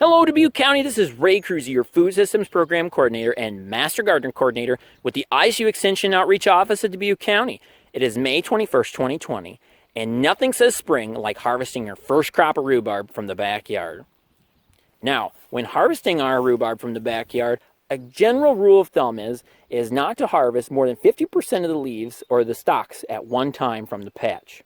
Hello, Dubuque County. This is Ray Kruse, your Food Systems Program Coordinator and Master Gardener Coordinator with the ISU Extension Outreach Office at Dubuque County. It is May 21st, 2020, and nothing says spring like harvesting your first crop of rhubarb from the backyard. Now, when harvesting our rhubarb from the backyard, a general rule of thumb is not to harvest more than 50% of the leaves or the stalks at one time from the patch.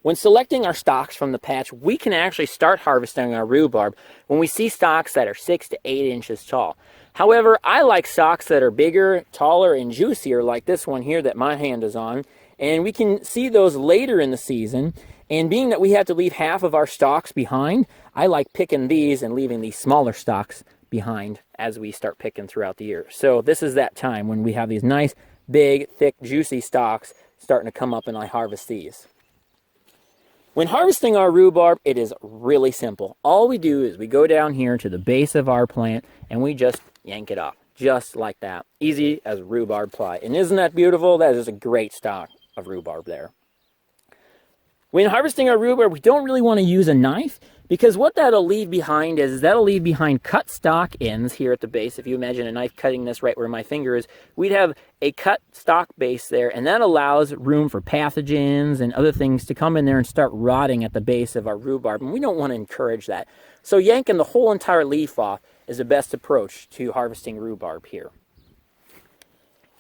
When selecting our stalks from the patch, we can actually start harvesting our rhubarb when we see stalks that are 6 to 8 inches tall. However, I like stalks that are bigger, taller, and juicier like this one here that my hand is on. And we can see those later in the season. And being that we have to leave half of our stalks behind, I like picking these and leaving these smaller stalks behind as we start picking throughout the year. So this is that time when we have these nice, big, thick, juicy stalks starting to come up, and I harvest these. When harvesting our rhubarb, it is really simple. All we do is we go down here to the base of our plant and we just yank it off, just like that. Easy as rhubarb pie. And isn't that beautiful? That is a great stalk of rhubarb there. When harvesting our rhubarb, we don't really want to use a knife, because what that'll leave behind is that'll leave behind cut stalk ends here at the base. If you imagine a knife cutting this right where my finger is, we'd have a cut stalk base there, and that allows room for pathogens and other things to come in there and start rotting at the base of our rhubarb, and we don't want to encourage that. So yanking the whole entire leaf off is the best approach to harvesting rhubarb here.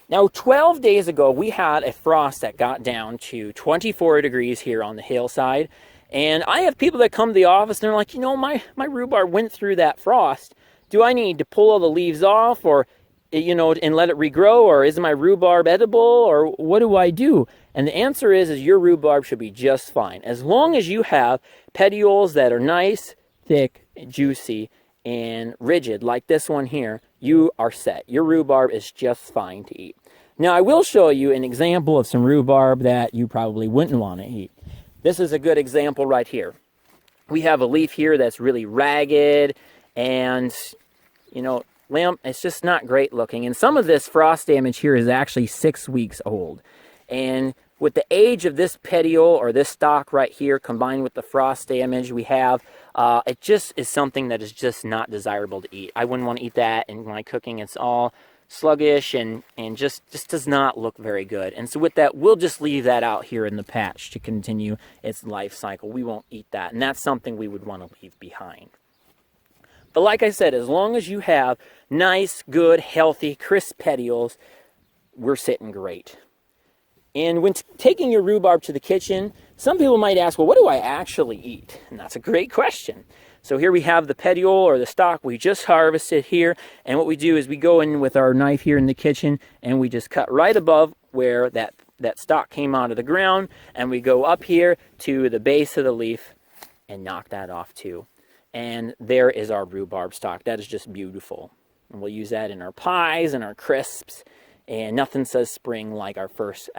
Now, 12 days ago, we had a frost that got down to 24 degrees here on the hillside. And I have people that come to the office and they're like, my rhubarb went through that frost. Do I need to pull all the leaves off or, and let it regrow? Or is my rhubarb edible? Or what do I do? And the answer is your rhubarb should be just fine. As long as you have petioles that are nice, thick, juicy, and rigid, like this one here, you are set. Your rhubarb is just fine to eat. Now, I will show you an example of some rhubarb that you probably wouldn't want to eat. This is a good example right here. We have a leaf here that's really ragged and, it's just not great looking. And some of this frost damage here is actually 6 weeks old. And with the age of this petiole or this stalk right here combined with the frost damage we have, it just is something that is just not desirable to eat. I wouldn't want to eat that in my cooking. It's all sluggish and just does not look very good. And so with that, we'll just leave that out here in the patch to continue its life cycle. We won't eat that, and that's something we would want to leave behind. But like I said, as long as you have nice, good, healthy, crisp petioles, we're sitting great. And when taking your rhubarb to the kitchen, some people might ask, well, what do I actually eat? And that's a great question. So here we have the petiole or the stalk we just harvested here. And what we do is we go in with our knife here in the kitchen and we just cut right above where that stalk came out of the ground. And we go up here to the base of the leaf and knock that off too. And there is our rhubarb stalk. That is just beautiful. And we'll use that in our pies and our crisps. And nothing says spring like our first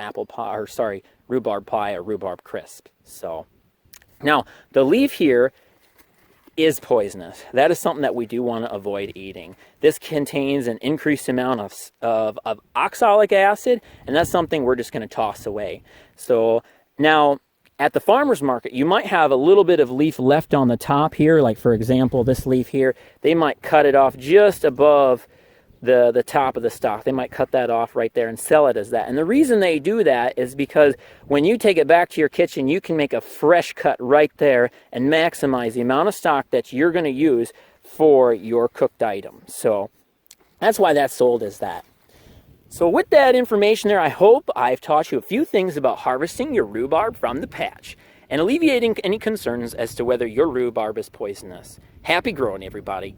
rhubarb pie or rhubarb crisp. So now the leaf here is poisonous. That is something that we do want to avoid eating. This contains an increased amount of oxalic acid, and that's something we're just going to toss away. So now at the farmer's market, you might have a little bit of leaf left on the top here. Like for example, this leaf here, they might cut it off just above the top of the stalk. They might cut that off right there and sell it as that. And the reason they do that is because when you take it back to your kitchen, you can make a fresh cut right there and maximize the amount of stalk that you're going to use for your cooked item. So that's why that's sold as that. So with that information there, I hope I've taught you a few things about harvesting your rhubarb from the patch and alleviating any concerns as to whether your rhubarb is poisonous. Happy growing, everybody.